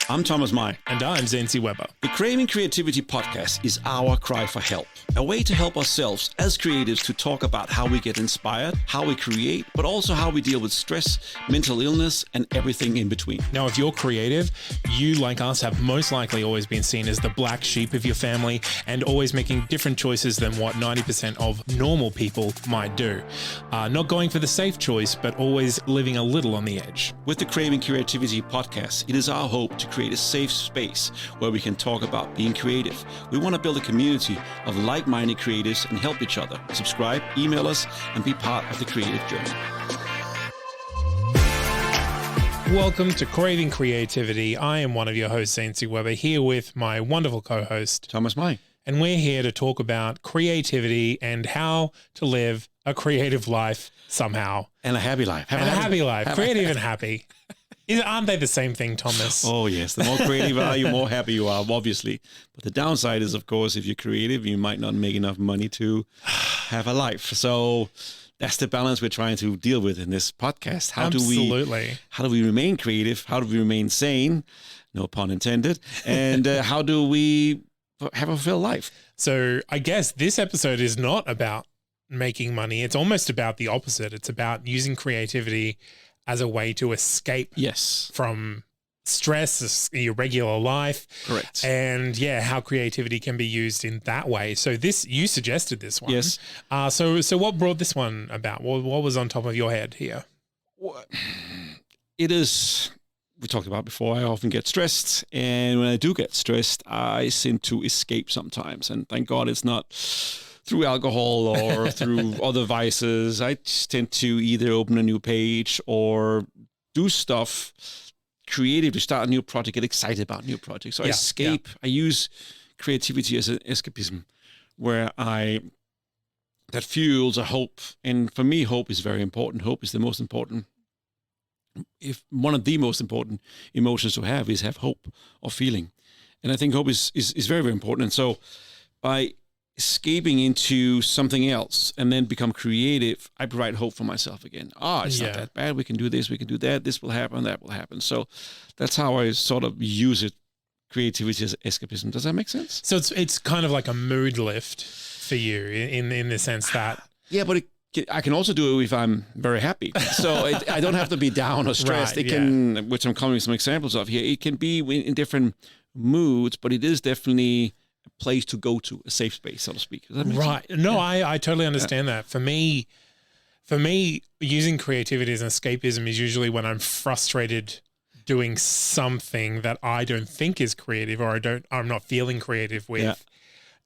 I'm Thomas Mai. And I'm Zanes Weber. The Craving Creativity podcast is our cry for help. A way to help ourselves as creatives to talk about how we get inspired, how we create, but also how we deal with stress, mental illness, and everything in between. Now, if you're creative, you, like us, have most likely always been seen as the black sheep of your family and always making different choices than what 90% of normal people might do. Not going for the safe choice, but always living a little on the edge. With the Craving Creativity podcast, it is our hope to create a safe space where we can talk about being creative. We want to build a community of like-minded creatives and help each other. Subscribe, email us, and be part of the creative journey. Welcome to Craving Creativity. I am one of your hosts, Zanes Weber, here with my wonderful co-host, Thomas Mai. And we're here to talk about creativity and how to live a creative life somehow. And a happy life. Happy life. Creative and happy. Aren't they the same thing, Thomas? Oh, yes. The more creative you are, more happy you are, obviously. But the downside is, of course, if you're creative, you might not make enough money to have a life. So that's the balance we're trying to deal with in this podcast. How do we remain creative? How do we remain sane? No pun intended. And how do we have a fulfilled life? So I guess this episode is not about making money. It's almost about the opposite. It's about using creativity as a way to escape from stress, your regular life. Correct. And how creativity can be used in that way. So you suggested this one. Yes. So what brought this one about? What was on top of your head here? It is, we talked about before, I often get stressed. And when I do get stressed, I seem to escape sometimes. And thank God it's not through alcohol or through other vices. I just tend to either open a new page or do stuff creative to start a new project, get excited about new projects. So I escape. I use creativity as an escapism where that fuels a hope. And for me, hope is very important. Hope is the most important. If one of the most important emotions to have is have hope or feeling. And I think hope is very, very important. And so by escaping into something else and then become creative, I provide hope for myself again. It's not that bad. We can do this. We can do that. This will happen. That will happen. So that's how I sort of use it. Creativity as escapism. Does that make sense? So it's kind of like a mood lift for you in the sense that. Yeah, but I can also do it if I'm very happy. So I don't have to be down or stressed. It can, which I'm coming with some examples of here. It can be in different moods, but it is definitely a place to go to, a safe space, so to speak. Does that make sense? No, I totally understand that. For me, using creativity as an escapism is usually when I'm frustrated doing something that I don't think is creative or I'm not feeling creative with. Yeah.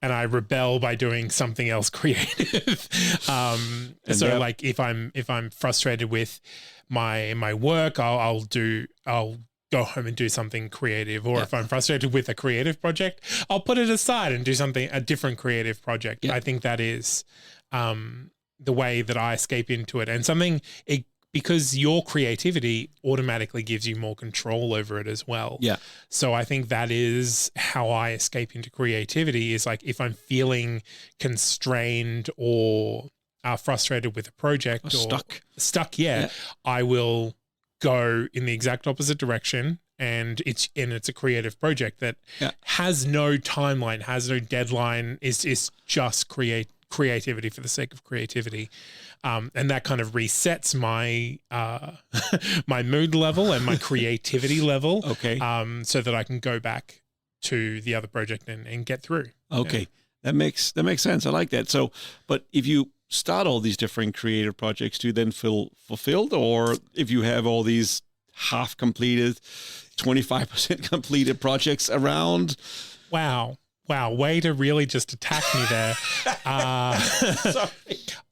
And I rebel by doing something else creative. Like if I'm frustrated with my work, I'll go home and do something creative. Or if I'm frustrated with a creative project, I'll put it aside and do a different creative project. Yeah. I think that is the way that I escape into it. And because your creativity automatically gives you more control over it as well. Yeah. So I think that is how I escape into creativity, is like if I'm feeling constrained or frustrated with a project or stuck, I will go in the exact opposite direction, and it's a creative project that has no timeline, has no deadline, is just creativity for the sake of creativity. And that kind of resets my my mood level and my creativity level. Okay. So that I can go back to the other project and get through. Okay. Yeah. That makes sense. I like that. So, but if you start all these different creative projects, do you then feel fulfilled? Or if you have all these half completed, 25% completed projects around? Wow, way to really just attack me there. Sorry.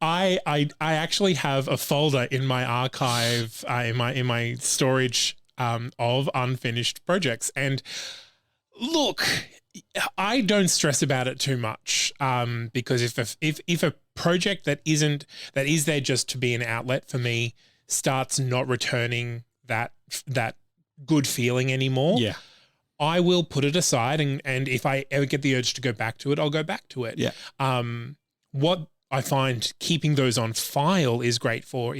I actually have a folder in my archive, in my storage of unfinished projects. And look, I don't stress about it too much because if a project that is there just to be an outlet for me starts not returning that good feeling anymore, I will put it aside, and if I ever get the urge to go back to it, I'll go back to it. Yeah. What I find keeping those on file is for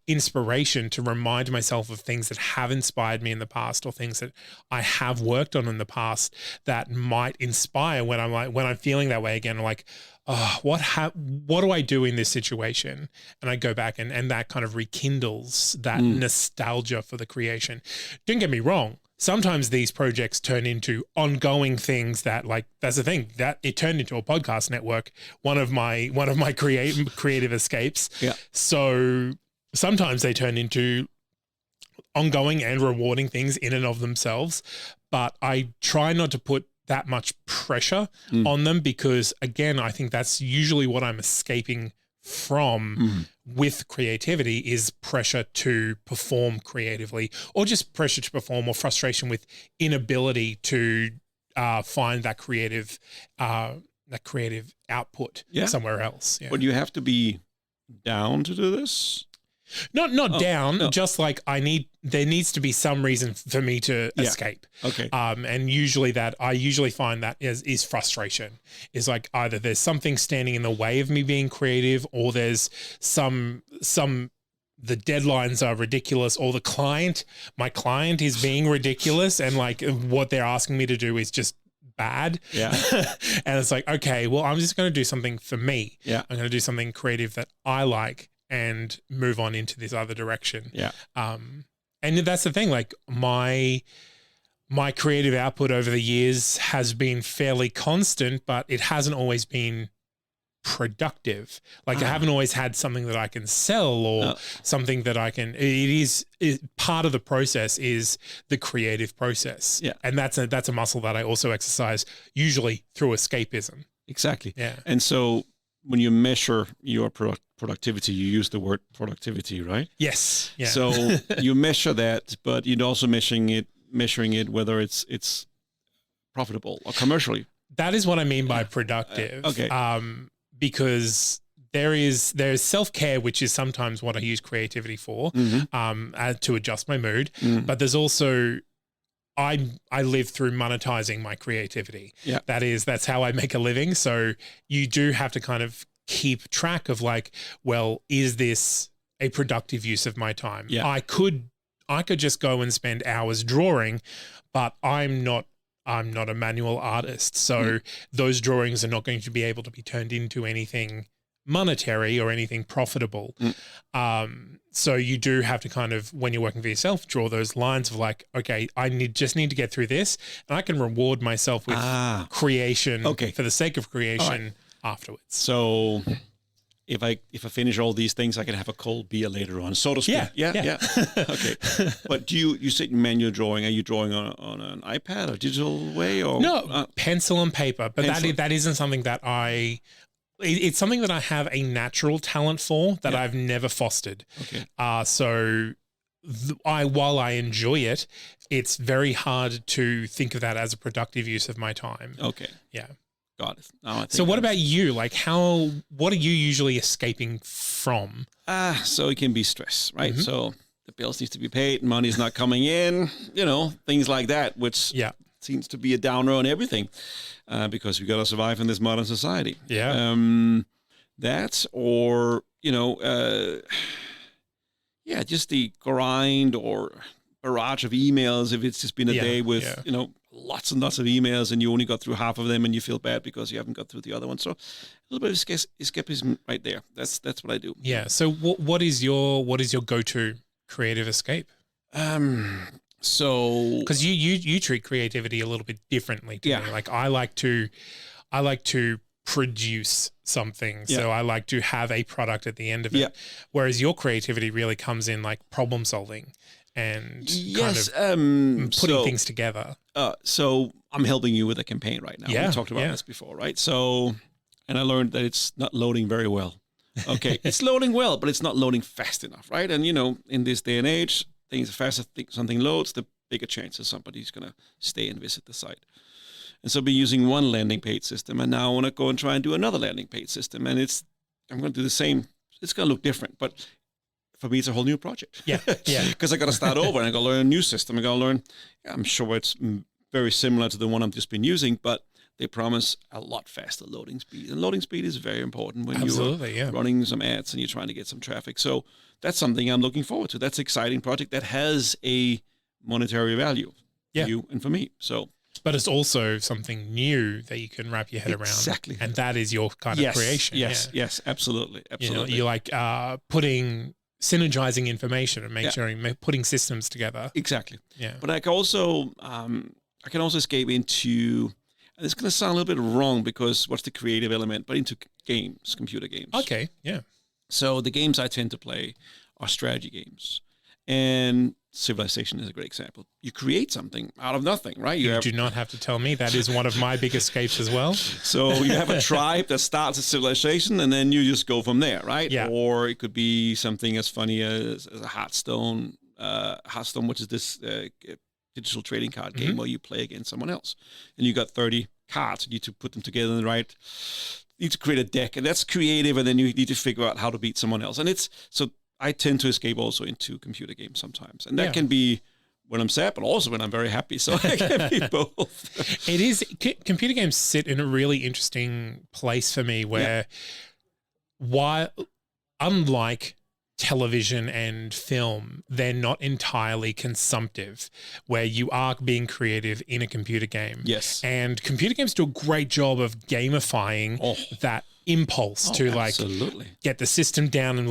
inspiration, to remind myself of things that have inspired me in the past, or things that I have worked on in the past that might inspire when I'm feeling that way again. Like, oh, what do I do in this situation? And I go back and that kind of rekindles that nostalgia for the creation. Don't get me wrong. Sometimes these projects turn into ongoing things that, like, that's the thing, that it turned into a podcast network, one of my creative escapes. Yeah. So sometimes they turn into ongoing and rewarding things in and of themselves, but I try not to put that much pressure on them, because again, I think that's usually what I'm escaping from with creativity, is pressure to perform creatively, or just pressure to perform, or frustration with inability to find that creative output somewhere else. Yeah. But you have to be down to do this? Not down, no. Just like there needs to be some reason for me to escape. Okay. And I usually find that is frustration. Is like either there's something standing in the way of me being creative, or there's the deadlines are ridiculous, or my client is being ridiculous, and like what they're asking me to do is just bad. Yeah. And it's like, okay, well, I'm just going to do something for me. Yeah. I'm going to do something creative that I like, and move on into this other direction. Yeah. And that's the thing, like my creative output over the years has been fairly constant, but it hasn't always been productive. Like I haven't always had something that I can sell, or something that I can, part of the process is the creative process. Yeah. And that's a muscle that I also exercise, usually through escapism. Exactly. Yeah. And so when you measure your productivity, you use the word productivity, right? Yes. Yeah. So you measure that, but you're also measuring it whether it's profitable or commercially. That is what I mean by productive. Okay. Because there's self-care, which is sometimes what I use creativity for, to adjust my mood. But there's also, I live through monetizing my creativity. Yeah. That's how I make a living. So you do have to kind of keep track of like, well, is this a productive use of my time? Yeah. I could just go and spend hours drawing, but I'm not a manual artist. So those drawings are not going to be able to be turned into anything monetary or anything profitable. So you do have to kind of, when you're working for yourself, draw those lines of like, okay, I just need to get through this, and I can reward myself with creation for the sake of creation afterwards. So if I finish all these things, I can have a cold beer later on, so to speak. Yeah. Okay. But you said manual drawing. Are you drawing on an iPad or digital way, or no, pencil and paper? But that isn't something that it's something that I have a natural talent for that I've never fostered. Okay. So while I enjoy it, it's very hard to think of that as a productive use of my time. Okay. Yeah. Got it. So what about you? Like what are you usually escaping from? So it can be stress, right? So the bills need to be paid, money's not coming in, things like that, which seems to be a downer on everything, because we got to survive in this modern society. Yeah. That, or, just the grind or barrage of emails. If it's just been a day with, lots and lots of emails, and you only got through half of them, and you feel bad because you haven't got through the other one. So a little bit of escapism right there. That's what I do. Yeah. So what is your go-to creative escape? So because you treat creativity a little bit differently to me. Like I like to produce something. So I like to have a product at the end of it. Whereas your creativity really comes in like problem solving and kind of putting things together. So I'm helping you with a campaign right now. We talked about this before, right? So, and I learned that it's not loading very well. Okay. It's loading well, but it's not loading fast enough, right? And in this day and age, things are faster. Something loads, the bigger chances somebody's going to stay and visit the site. And so I've been using one landing page system, and now I want to go and try and do another landing page system. And I'm going to do the same. It's going to look different, but for me, it's a whole new project. Yeah. Because I got to start over, and I got to learn a new system. I got to learn. I'm sure it's very similar to the one I've just been using, but they promise a lot faster loading speed. And loading speed is very important when Absolutely, you're running some ads and you're trying to get some traffic. So that's something I'm looking forward to. That's an exciting project that has a monetary value for you and for me. So, but it's also something new that you can wrap your head around. Exactly. And that is your kind of creation. Yes, absolutely. Absolutely. You like synergizing information and putting systems together. Exactly. Yeah. But I can also escape into, and it's going to sound a little bit wrong because what's the creative element, but into games, computer games. Okay. Yeah. So the games I tend to play are strategy games. And Civilization is a great example. You create something out of nothing, right? You do not have to tell me. That is one of my big escapes as well. So you have a tribe that starts a civilization, and then you just go from there, right? Yeah. Or it could be something as funny as a Hearthstone, which is this digital trading card game where you play against someone else. And you got 30 cards. You need to put them together in the right... You need to create a deck, and that's creative, and then you need to figure out how to beat someone else. And it's... So I tend to escape also into computer games sometimes. And that can be when I'm sad, but also when I'm very happy. So it can be both. It is. Computer games sit in a really interesting place for me where unlike television and film, they're not entirely consumptive, where you are being creative in a computer game. Yes. And computer games do a great job of gamifying that impulse to get the system down and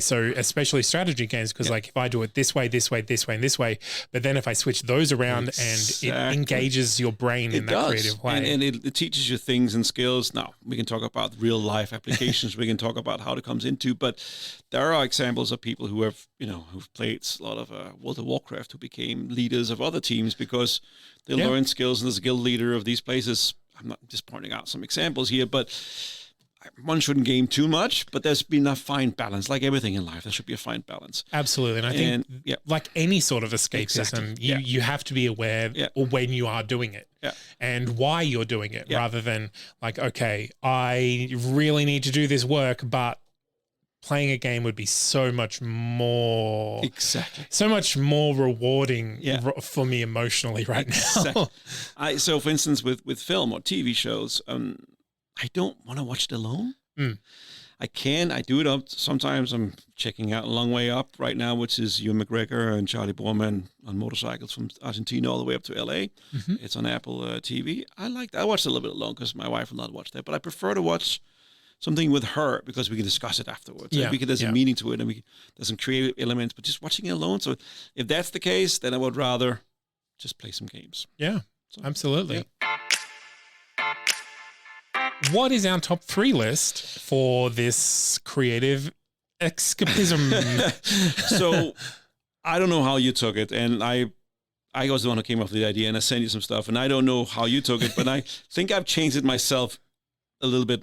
so especially strategy games, because like if I do it this way, this way, this way, and this way, but then if I switch those around and it engages your brain in that creative way. And it teaches you things and skills. Now, we can talk about real life applications. We can talk about how it comes into, but there are examples of people who have, who've played a lot of World of Warcraft who became leaders of other teams because they learned skills, and as a guild leader of these places, I'm not just pointing out some examples here, but one shouldn't game too much, but there's been a fine balance. Like everything in life, there should be a fine balance. Absolutely. And I think like any sort of escapism, you have to be aware when you are doing it and why you're doing it, rather than like, okay, I really need to do this work, but playing a game would be so much more rewarding for me emotionally right now. So for instance, with film or TV shows, I don't want to watch it alone. I do it up. Sometimes I'm checking out A Long Way Up right now, which is Ewan McGregor and Charlie Borman on motorcycles from Argentina all the way up to LA. It's on Apple TV. I like that. I watched it a little bit alone because my wife will not watch that, but I prefer to watch something with her because we can discuss it afterwards. There's a meaning to it, and there's some creative elements, but just watching it alone. So if that's the case, then I would rather just play some games. Yeah, absolutely. What is our top 3 list for this creative escapism? So I don't know how you took it, and I was the one who came up with the idea, and I sent you some stuff, and I don't know how you took it, but I think I've changed it a little bit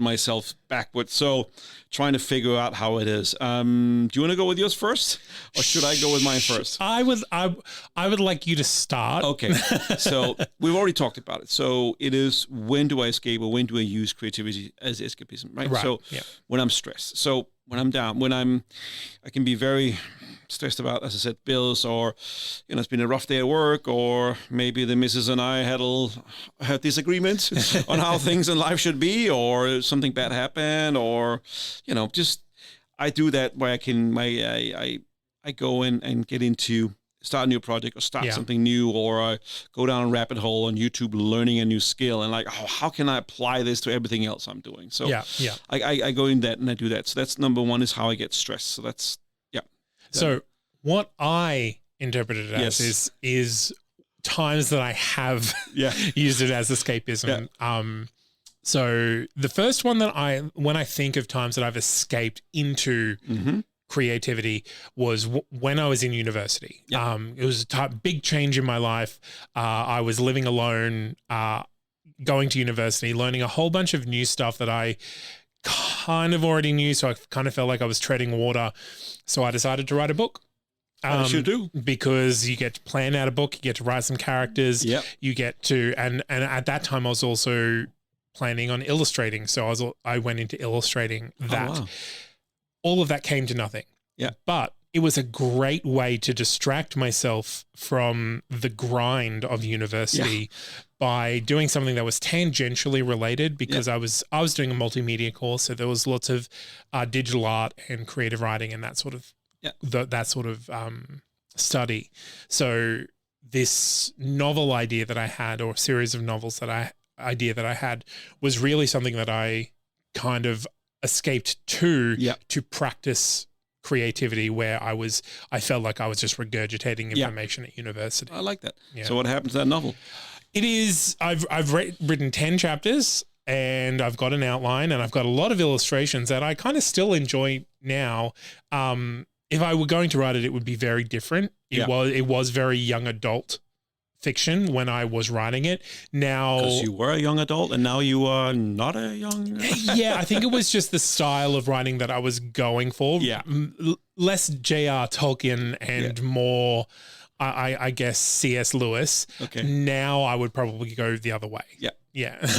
backwards. So trying to figure out how it is. Do you want to go with yours first, or should I go with mine first? I would like you to start. Okay. So we've already talked about it. So it is, when do I escape, or when do I use creativity as escapism, right? So when I'm stressed. So when I'm down, I can be very stressed about, as I said, bills, or it's been a rough day at work, or maybe the missus and I had disagreements on how things in life should be, or something bad happened, or just I do that where I go in and get into start a new project or start something new, or I go down a rabbit hole on YouTube learning a new skill, and like, how can I apply this to everything else I'm doing? So I go in that and I do that. So that's number one, is how I get stressed. So that's So what I interpreted it as is times that I have used it as escapism. So the first one that when I think of times that I've escaped into creativity was when I was in university. It was a big change in my life. I was living alone, going to university, learning a whole bunch of new stuff that I kind of already knew. So I kind of felt like I was treading water. So I decided to write a book. As you do. Because you get to plan out a book, you get to write some characters, you get to, and at that time I was also planning on illustrating. So I went into illustrating that. All of that came to nothing. But it was a great way to distract myself from the grind of university by doing something that was tangentially related, because I was doing a multimedia course, so there was lots of digital art and creative writing and that sort of study. So this novel idea that I had, or series of novels that I had, was really something that I kind of escaped to practice creativity, where I felt like I was just regurgitating information at university. I like that. Yeah. So what happened to that novel? It is, I've written 10 chapters, and I've got an outline, and I've got a lot of illustrations that I kind of still enjoy now. If I were going to write it, it would be very different. It was very young adult fiction when I was writing it. Now, because you were a young adult and now you are not a young yeah, I think it was just the style of writing that I was going for. Less J.R. Tolkien and more I guess C.S. Lewis. Okay. Now I would probably go the other way.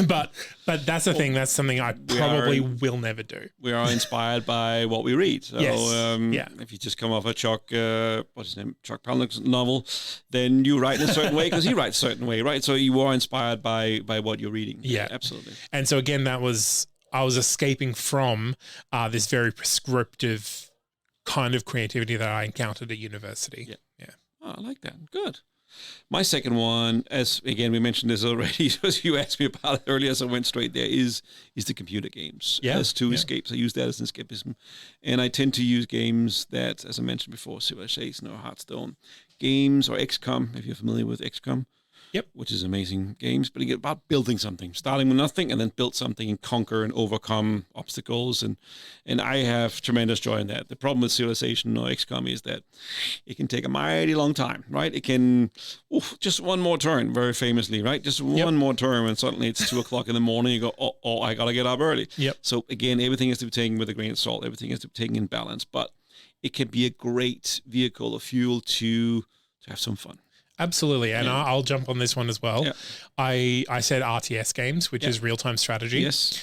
But that's the thing. That's something I probably will never do. We are inspired by what we read. So if you just come off a Chuck Palahniuk's novel, then you write in a certain way because he writes a certain way, right? So you are inspired by what you're reading. Yeah, absolutely. And so again, I was escaping from this very prescriptive kind of creativity that I encountered at university. Yeah. Oh, I like that. Good. My second one, as again we mentioned this already, as you asked me about it earlier, so I went straight there, is the computer games. As two escapes. I use that as an escapism. And I tend to use games that, as I mentioned before, Civilization or Hearthstone, games or XCOM, if you're familiar with XCOM. Which is amazing games, but it's about building something, starting with nothing and then build something and conquer and overcome obstacles. And I have tremendous joy in that. The problem with Civilization or XCOM is that it can take a mighty long time, right? It can, just one more turn, very famously, right? Just one more turn and suddenly it's 2:00 in the morning. You go, oh, I got to get up early. So again, everything has to be taken with a grain of salt. Everything has to be taken in balance, but it can be a great vehicle or fuel to have some fun. Absolutely. And I'll jump on this one as well. I said RTS games, which is real-time strategy. Yes.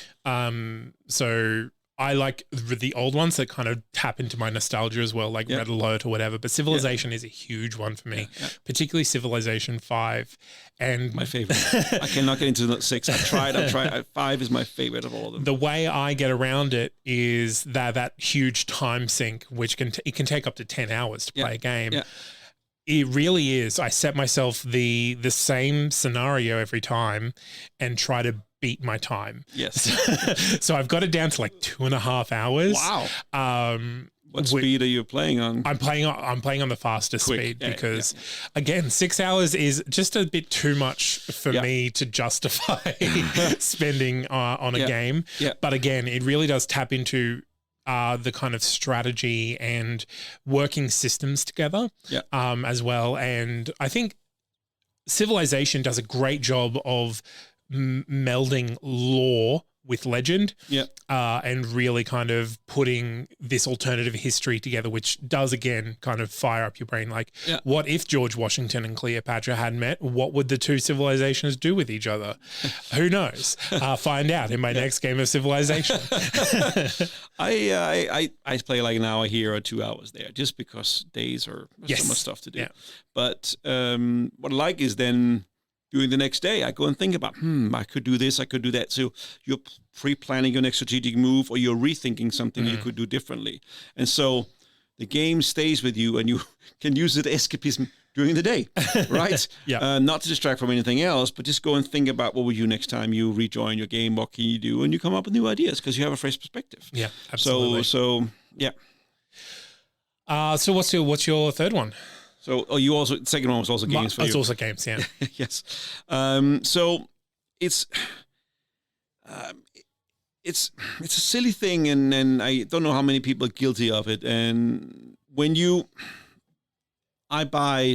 So I like the old ones that kind of tap into my nostalgia as well, like Red Alert or whatever. But Civilization is a huge one for me, particularly Civilization 5. And my favorite. I cannot get into 6. I've tried. 5 is my favorite of all of them. The way I get around it is that huge time sink, which can take up to 10 hours to play a game. It really is. I set myself the same scenario every time and try to beat my time. Yes. So I've got it down to like 2.5 hours. Wow. What speed are you playing on? I'm playing on the fastest speed because, again, 6 hours is just a bit too much for me to justify spending on a game. But again, it really does tap into the kind of strategy and working systems together as well. And I think Civilization does a great job of melding lore with legend and really kind of putting this alternative history together, which does, again, kind of fire up your brain. Like, what if George Washington and Cleopatra had met? What would the two civilizations do with each other? Who knows? Find out in my next game of Civilization. I play like an hour here or 2 hours there, just because days are so much stuff to do. But what I like is then during the next day, I go and think about, I could do this, I could do that. So you're pre-planning your next strategic move, or you're rethinking something you could do differently. And so the game stays with you and you can use it as escapism during the day, right? Not to distract from anything else, but just go and think about what will you next time you rejoin your game, what can you do? And you come up with new ideas because you have a fresh perspective. Yeah, absolutely. So yeah. So what's your third one? So, you also, the second one was also games for you. It's also games, yeah. Yes. So it's a silly thing, and I don't know how many people are guilty of it. And when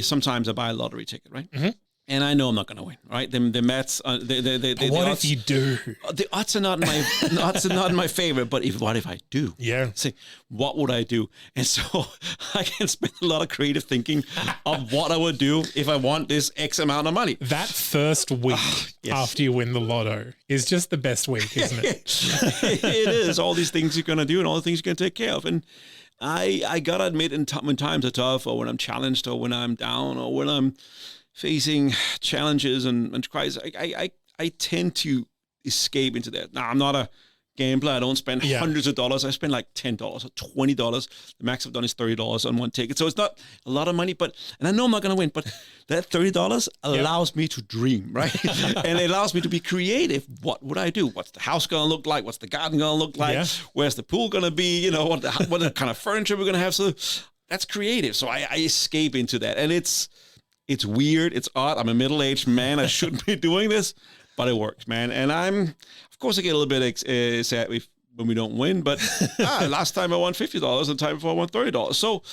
sometimes I buy a lottery ticket, right? Mm-hmm. And I know I'm not going to win, right? The maths, what if you do? The odds are not in my favor. But what if I do? Yeah. Say, what would I do? And so I can spend a lot of creative thinking of what I would do if I want this X amount of money. That first week after you win the lotto is just the best week, isn't it? It is. All these things you're going to do and all the things you're going to take care of. And I gotta admit, when times are tough, or when I'm challenged, or when I'm down, or when I'm facing challenges and crises, I tend to escape into that. Now, I'm not a gambler. I don't spend hundreds of dollars. I spend like $10 or $20. The max I've done is $30 on one ticket. So it's not a lot of money, and I know I'm not going to win, but that $30 allows me to dream, right? And it allows me to be creative. What would I do? What's the house going to look like? What's the garden going to look like? Yeah. Where's the pool going to be? You know, what kind of furniture we're going to have. So that's creative. So I escape into that. And it's weird. It's odd. I'm a middle-aged man. I shouldn't be doing this, but it works, man. And of course, I get a little bit sad when we don't win, but last time I won $50, and the time before I won $30. So,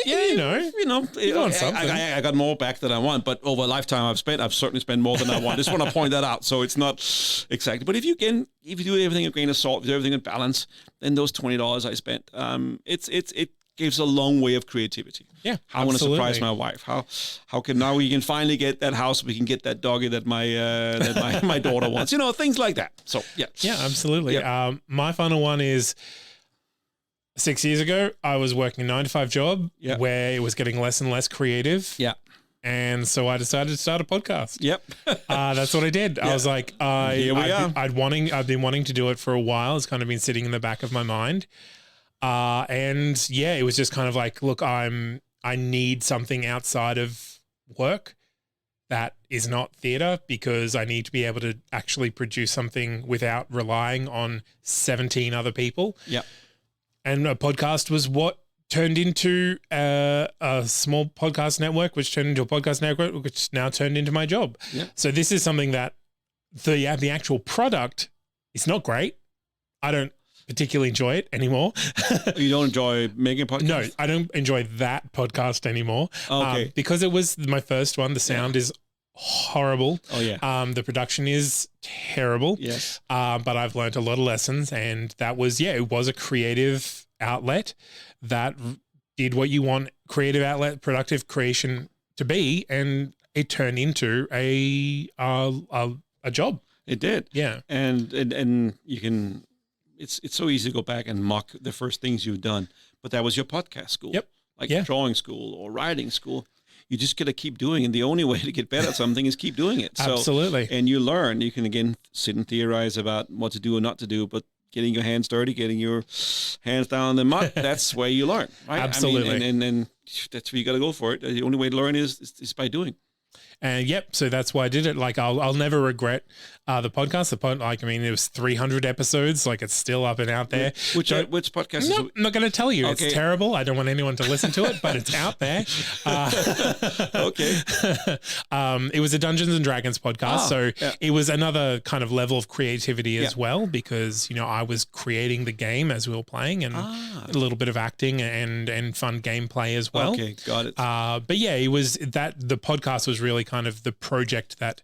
you won something. I got more back than I won, but over a lifetime I've certainly spent more than I won. I just want to point that out. So it's not exactly. But if you do everything a grain of salt, if you do everything in balance, then those $20 I spent, it gives a long way of creativity. Yeah, I want to surprise my wife. How can now we can finally get that house? We can get that doggy that my daughter wants. You know, things like that. So yeah, absolutely. Yeah. My final one is 6 years ago. I was working a 9-to-5 job where it was getting less and less creative. Yeah. And so I decided to start a podcast. Yep. That's what I did. I was like, here we are. I've been wanting to do it for a while. It's kind of been sitting in the back of my mind. It was just kind of like, look, I need something outside of work that is not theater, because I need to be able to actually produce something without relying on 17 other people. Yeah. And a podcast was what turned into a small podcast network, which turned into a podcast network, which now turned into my job. Yeah. So this is something that the actual product is not great. I don't particularly enjoy it anymore. You don't enjoy making podcasts? No, I don't enjoy that podcast anymore. Okay. Because it was my first one. The sound is horrible. Oh yeah. The production is terrible. Yes. But I've learned a lot of lessons, and that was, it was a creative outlet that did what you want creative outlet, productive creation to be, and it turned into a job. It did. Yeah. And you can. It's so easy to go back and mock the first things you've done, but that was your podcast school. Yep. Like drawing school or writing school. You just got to keep doing it. And the only way to get better at something is keep doing it. So, absolutely. And you learn. You can, again, sit and theorize about what to do and not to do, but getting your hands dirty, getting your hands down in the mud, that's where you learn. Right? Absolutely. I mean, and that's where you got to go for it. The only way to learn is by doing. And so that's why I did it. Like, I'll never regret the podcast. It was 300 episodes. Like, it's still up and out there. Which podcast? I'm not going to tell you. Okay. It's terrible. I don't want anyone to listen to it, but it's out there. Okay. It was a Dungeons and Dragons podcast, it was another kind of level of creativity as well, because I was creating the game as we were playing, and a little bit of acting and fun gameplay as well. Okay, got it. But it was that the podcast was really kind of the project that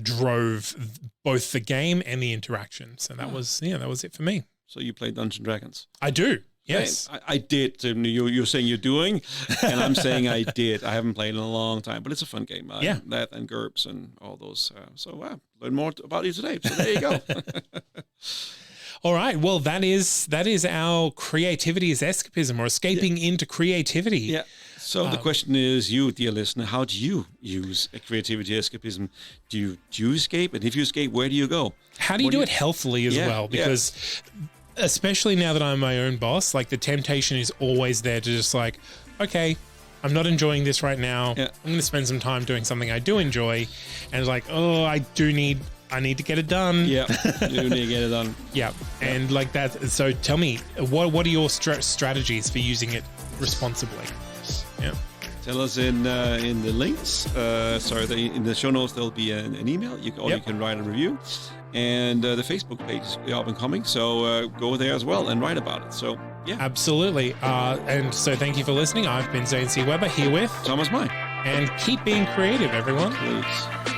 drove both the game and the interaction. So that was it for me. So you play Dungeons and Dragons? I do. Yes, I did. You're saying you're doing, and I'm saying I did. I haven't played in a long time, but it's a fun game. That and GURPS and all those. Learn more about you today. So there you go. All right. Well, that is our creativity is escapism, or escaping into creativity. Yeah. So the question is, you, dear listener, how do you use creativity, escapism? Do you escape? And if you escape, where do you go? How do you do it healthily as well? Because especially now that I'm my own boss, like, the temptation is always there to just like, okay, I'm not enjoying this right now. Yeah. I'm going to spend some time doing something I do enjoy. And it's like, I need to get it done. Yeah, you need to get it done. Yeah, and like that. So tell me, what are your strategies for using it responsibly? Yeah. Tell us in the links. In the show notes, there'll be an email. You can write a review. And the Facebook page is up and coming. So go there as well and write about it. So, yeah. Absolutely. And so thank you for listening. I've been Zane C. Weber, here with Thomas Mai. And keep being creative, everyone. Please.